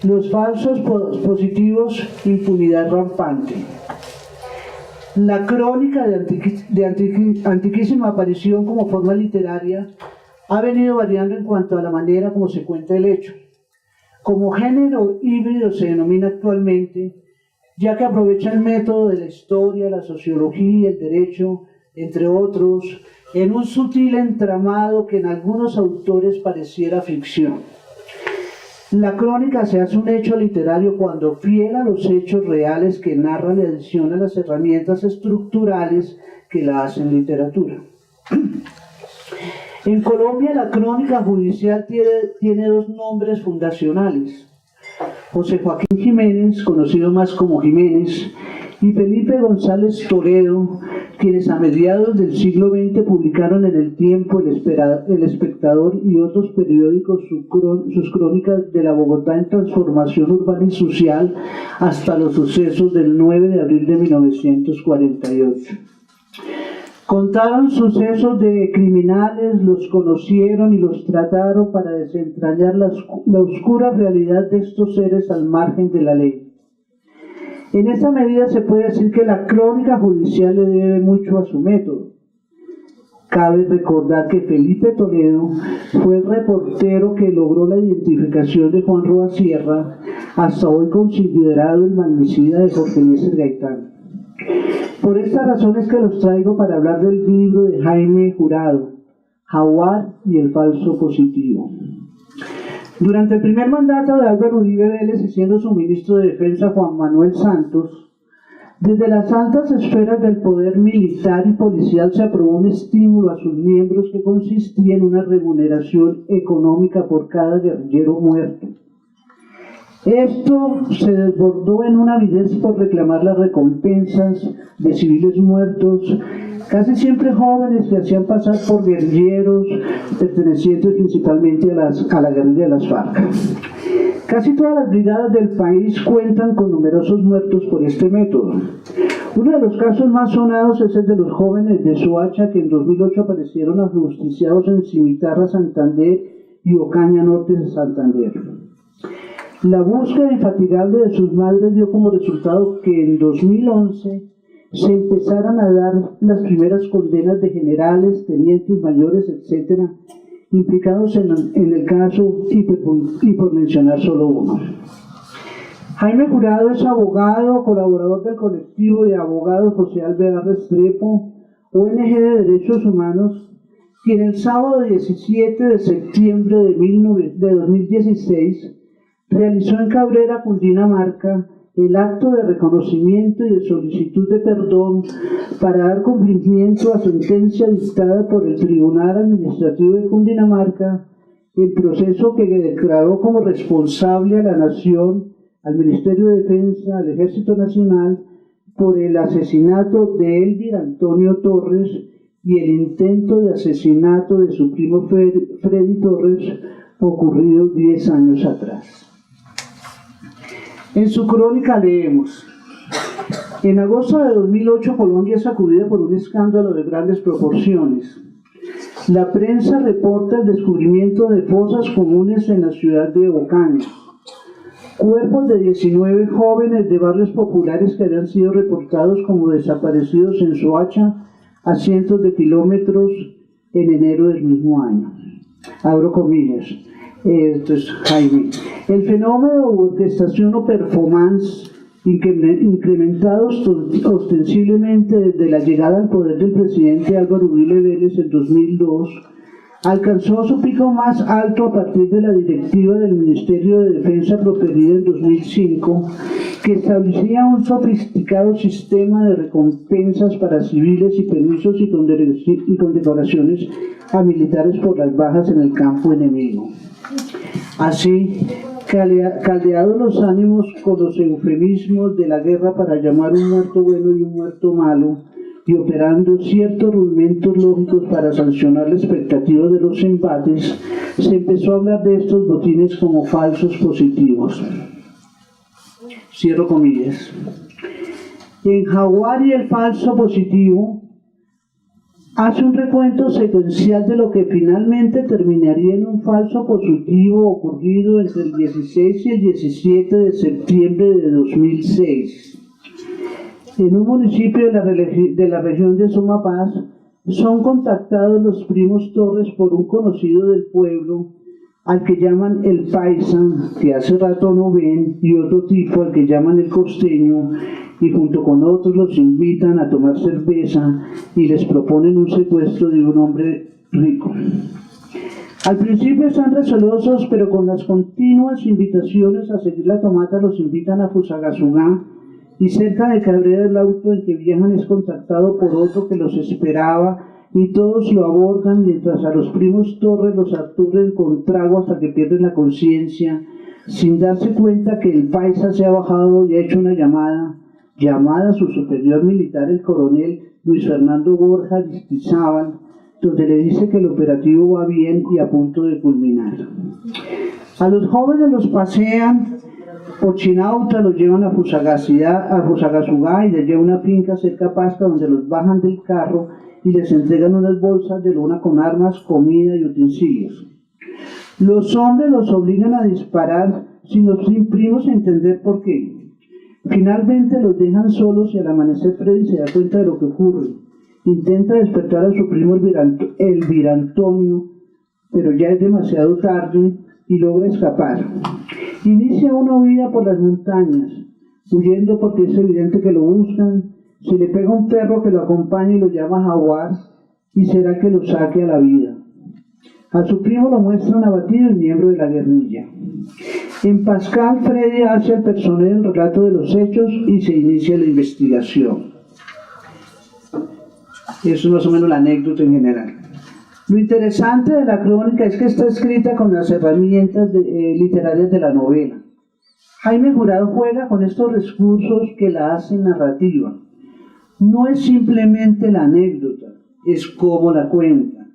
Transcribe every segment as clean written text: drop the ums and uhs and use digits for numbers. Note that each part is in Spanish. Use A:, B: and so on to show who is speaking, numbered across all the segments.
A: Los falsos positivos, impunidad rampante. La crónica de antiquísima aparición como forma literaria ha venido variando en cuanto a la manera como se cuenta el hecho. Como género híbrido se denomina actualmente, ya que aprovecha el método de la historia, la sociología, el derecho, entre otros, en un sutil entramado que en algunos autores pareciera ficción. La crónica se hace un hecho literario cuando, fiel a los hechos reales que narra, le adiciona las herramientas estructurales que la hacen literatura. En Colombia, la crónica judicial tiene dos nombres fundacionales: José Joaquín Jiménez, conocido más como Jiménez, y Felipe González Toledo, quienes a mediados del siglo XX publicaron en El Tiempo, El Espectador y otros periódicos sus crónicas de la Bogotá en transformación urbana y social hasta los sucesos del 9 de abril de 1948. Contaron sucesos de criminales, los conocieron y los trataron para desentrañar la oscura realidad de estos seres al margen de la ley. En esta medida se puede decir que la crónica judicial le debe mucho a su método. Cabe recordar que Felipe Toledo fue el reportero que logró la identificación de Juan Roa Sierra, hasta hoy considerado el magnicidio de Jorge Eliezer Gaitán. Por esta razón es que los traigo para hablar del libro de Jaime Jurado, Jaguar y el falso positivo. Durante el primer mandato de Álvaro Uribe Vélez y siendo su ministro de Defensa Juan Manuel Santos, desde las altas esferas del poder militar y policial se aprobó un estímulo a sus miembros que consistía en una remuneración económica por cada guerrillero muerto. Esto se desbordó en una avidez por reclamar las recompensas de civiles muertos, casi siempre jóvenes que hacían pasar por guerrilleros pertenecientes principalmente a la guerrilla de las FARC. Casi todas las brigadas del país cuentan con numerosos muertos por este método. Uno de los casos más sonados es el de los jóvenes de Soacha que en 2008 aparecieron ajusticiados en Cimitarra, Santander y Ocaña Norte de Santander. La búsqueda infatigable de sus madres dio como resultado que en 2011 se empezaran a dar las primeras condenas de generales, tenientes mayores, etc., implicados en el caso y por mencionar solo uno. Jaime Jurado es abogado, colaborador del colectivo de abogados José Alvear Restrepo, ONG de Derechos Humanos, quien el sábado 17 de septiembre de 2016 realizó en Cabrera, Cundinamarca, el acto de reconocimiento y de solicitud de perdón para dar cumplimiento a sentencia dictada por el Tribunal Administrativo de Cundinamarca, el proceso que declaró como responsable a la Nación, al Ministerio de Defensa, al Ejército Nacional, por el asesinato de Elvir Antonio Torres y el intento de asesinato de su primo Freddy Torres, ocurrido 10 años atrás. En su crónica leemos: en agosto de 2008 Colombia es sacudida por un escándalo de grandes proporciones. La prensa reporta el descubrimiento de fosas comunes en la ciudad de Ocaña, cuerpos de 19 jóvenes de barrios populares que habían sido reportados como desaparecidos en Soacha a cientos de kilómetros en enero del mismo año. Abro comillas. Esto es Jaime. El fenómeno de orquestación o performance, incrementados ostensiblemente desde la llegada al poder del presidente Álvaro Uribe Vélez en 2002, alcanzó su pico más alto a partir de la directiva del Ministerio de Defensa proferida en 2005, que establecía un sofisticado sistema de recompensas para civiles y permisos y condecoraciones a militares por las bajas en el campo enemigo. Así, caldeados los ánimos con los eufemismos de la guerra para llamar un muerto bueno y un muerto malo, y operando ciertos rudimentos lógicos para sancionar la expectativa de los embates, se empezó a hablar de estos botines como falsos positivos. Cierro comillas. En Jaguar y el falso positivo, hace un recuento secuencial de lo que finalmente terminaría en un falso positivo ocurrido entre el 16 y el 17 de septiembre de 2006. En un municipio de la región de Sumapaz son contactados los primos Torres por un conocido del pueblo, al que llaman el paisa, que hace rato no ven, y otro tipo al que llaman el costeño, y junto con otros los invitan a tomar cerveza y les proponen un secuestro de un hombre rico. Al principio están recelosos, pero con las continuas invitaciones a seguir la tomata los invitan a Fusagasugá, y cerca de Cabrera el auto en que viajan es contactado por otro que los esperaba, y todos lo abordan mientras a los primos Torres los aturden con trago hasta que pierden la conciencia, sin darse cuenta que el paisa se ha bajado y ha hecho una llamada a su superior militar, el coronel Luis Fernando Borja Aristizábal, donde le dice que el operativo va bien y a punto de culminar. A los jóvenes los pasean por Chinauta, los llevan a Fusagasugá y les llevan a una finca cerca a Pasca, donde los bajan del carro y les entregan unas bolsas de lona con armas, comida y utensilios. Los hombres los obligan a disparar sin los primos entender por qué. Finalmente los dejan solos y al amanecer Freddy se da cuenta de lo que ocurre. Intenta despertar a su primo Elvir Antonio, pero ya es demasiado tarde y logra escapar. Inicia una huida por las montañas, huyendo porque es evidente que lo buscan. Se le pega un perro que lo acompaña y lo llama Jaguar, y será que lo saque a la vida. A su primo lo muestran abatido y miembro de la guerrilla. En Pascal, Freddy hace al personaje el relato de los hechos y se inicia la investigación. Eso es más o menos la anécdota en general. Lo interesante de la crónica es que está escrita con las herramientas literarias de la novela. Jaime Jurado juega con estos recursos que la hacen narrativa. No es simplemente la anécdota, es cómo la cuenta.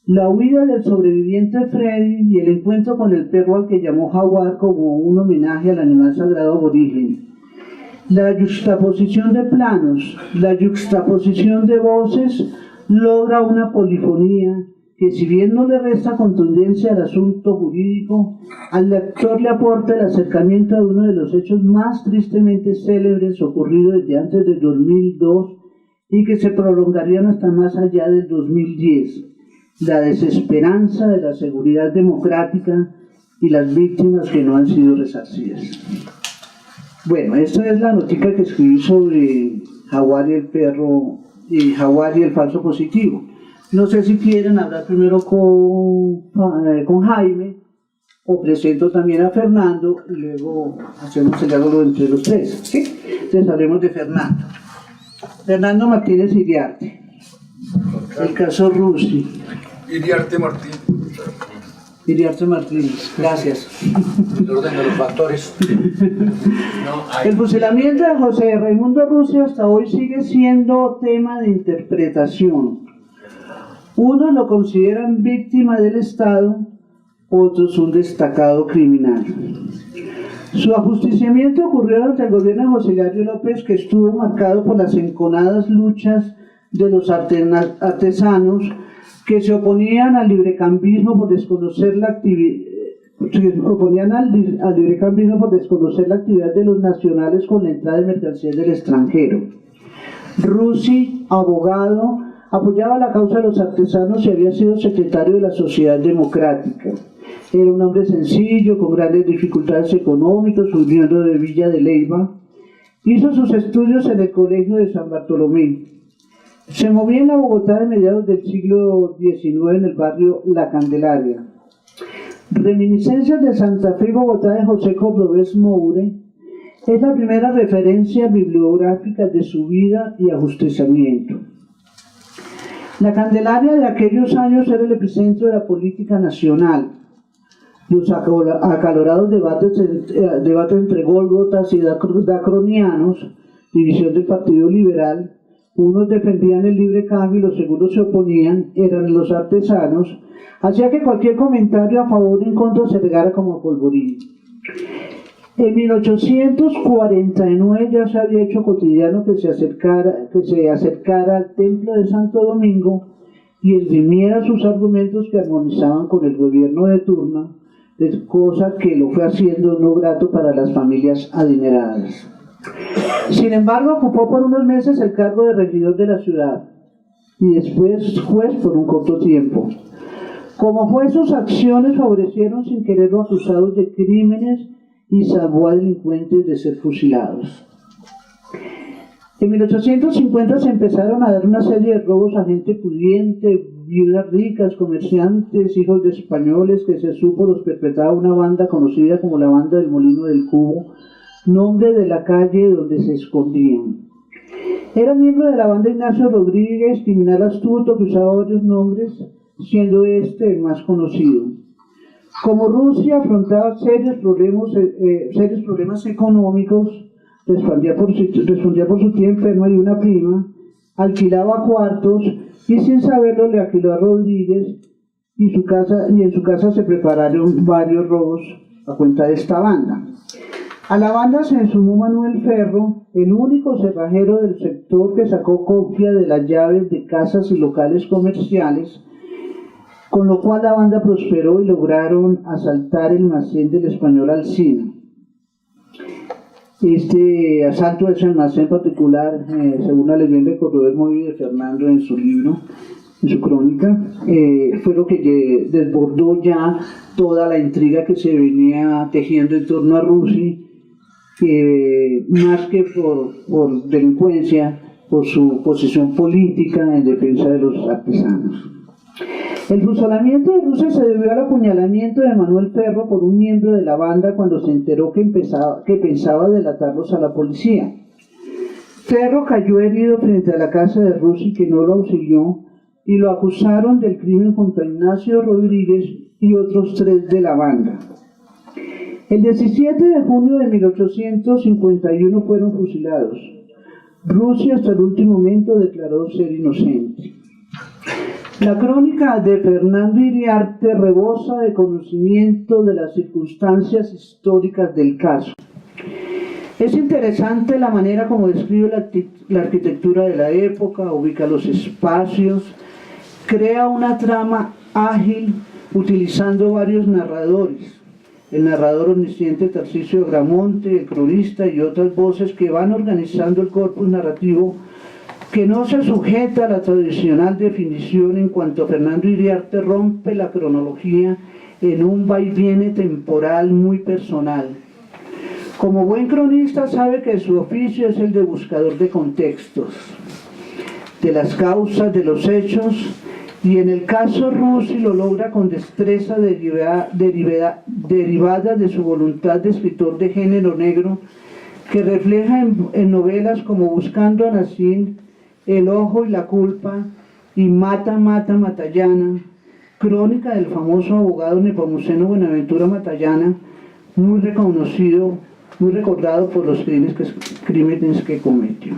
A: La huida del sobreviviente Freddy y el encuentro con el perro al que llamó Jaguar como un homenaje al animal sagrado aborigen. La yuxtaposición de planos, la yuxtaposición de voces logra una polifonía que, si bien no le resta contundencia al asunto jurídico, al lector le aporta el acercamiento a uno de los hechos más tristemente célebres ocurridos desde antes del 2002 y que se prolongarían hasta más allá del 2010, la desesperanza de la seguridad democrática y las víctimas que no han sido resarcidas. Bueno, esta es la notica que escribí sobre Jaguar y el perro, y Jaguar y el falso positivo. No sé si quieren hablar primero con Jaime, o presento también a Fernando, y luego hacemos el diálogo entre los tres, ¿sí? Entonces hablemos de Fernando. Fernando Martínez Iriarte, el caso Rusi.
B: Iriarte Martínez.
A: Iriarte Martínez, gracias.
B: El orden de los factores.
A: El fusilamiento de José Raimundo Rusi hasta hoy sigue siendo tema de interpretación. Unos lo consideran víctima del Estado, otros un destacado criminal. Su ajusticiamiento ocurrió durante el gobierno de José Hilario López, que estuvo marcado por las enconadas luchas de los artesanos que se oponían al librecambismo por desconocer la actividad de los nacionales con la entrada de mercancías del extranjero. Rusi, abogado, apoyaba la causa de los artesanos y había sido secretario de la Sociedad Democrática. Era un hombre sencillo, con grandes dificultades económicas, oriundo de Villa de Leyva. Hizo sus estudios en el Colegio de San Bartolomé. Se movía en la Bogotá de mediados del siglo XIX en el barrio La Candelaria. Reminiscencias de Santa Fe y Bogotá de José Cordobés Moure es la primera referencia bibliográfica de su vida y ajusticiamiento. La Candelaria de aquellos años era el epicentro de la política nacional. Los acalorados debates entre gólgotas y dacronianos, división del Partido Liberal, unos defendían el libre cambio y los segundos se oponían, eran los artesanos, hacía que cualquier comentario a favor o en contra se regara como polvorín. En 1849 ya se había hecho cotidiano que se acercara al templo de Santo Domingo y esgrimiera sus argumentos que armonizaban con el gobierno de turno, cosa que lo fue haciendo no grato para las familias adineradas. Sin embargo, ocupó por unos meses el cargo de regidor de la ciudad y después juez por un corto tiempo. Como juez, sus acciones favorecieron sin quererlo acusados de crímenes y salvó a delincuentes de ser fusilados. En 1850 se empezaron a dar una serie de robos a gente pudiente, viudas ricas, comerciantes, hijos de españoles, que se supo los perpetraba una banda conocida como la Banda del Molino del Cubo, nombre de la calle donde se escondían. Era miembro de la banda Ignacio Rodríguez, criminal astuto que usaba varios nombres, siendo este el más conocido. Como Rusia afrontaba serios problemas económicos, respondía por su tía enferma y una prima, alquilaba cuartos y sin saberlo le alquiló a Rodríguez y en su casa se prepararon varios robos a cuenta de esta banda. A la banda se sumó Manuel Ferro, el único cerrajero del sector que sacó copia de las llaves de casas y locales comerciales, con lo cual la banda prosperó y lograron asaltar el almacén del español Alsina. Este asalto de ese almacén particular, según la leyenda de Corredor Móvil de Fernando en su libro, en su crónica, fue lo que desbordó ya toda la intriga que se venía tejiendo en torno a Rusia, más que por delincuencia, por su posición política en defensa de los artesanos. El fusilamiento de Rusia se debió al apuñalamiento de Manuel Ferro por un miembro de la banda cuando se enteró que pensaba delatarlos a la policía. Ferro cayó herido frente a la casa de Rusia, que no lo auxilió, y lo acusaron del crimen contra Ignacio Rodríguez y otros 3 de la banda. El 17 de junio de 1851 fueron fusilados. Rusia hasta el último momento declaró ser inocente. La crónica de Fernando Iriarte rebosa de conocimiento de las circunstancias históricas del caso. Es interesante la manera como describe la arquitectura de la época, ubica los espacios, crea una trama ágil utilizando varios narradores. El narrador omnisciente Tarcisio Gramonte, el cronista y otras voces que van organizando el corpus narrativo que no se sujeta a la tradicional definición en cuanto Fernando Iriarte rompe la cronología en un vaiviene temporal muy personal. Como buen cronista sabe que su oficio es el de buscador de contextos, de las causas de los hechos, y en el caso Rusi lo logra con destreza derivada de su voluntad de escritor de género negro, que refleja en novelas como Buscando a Nassim, El ojo y la culpa y Mata, Mata, Matallana, crónica del famoso abogado nepomuceno Buenaventura Matallana, muy reconocido, muy recordado por los crímenes que cometió.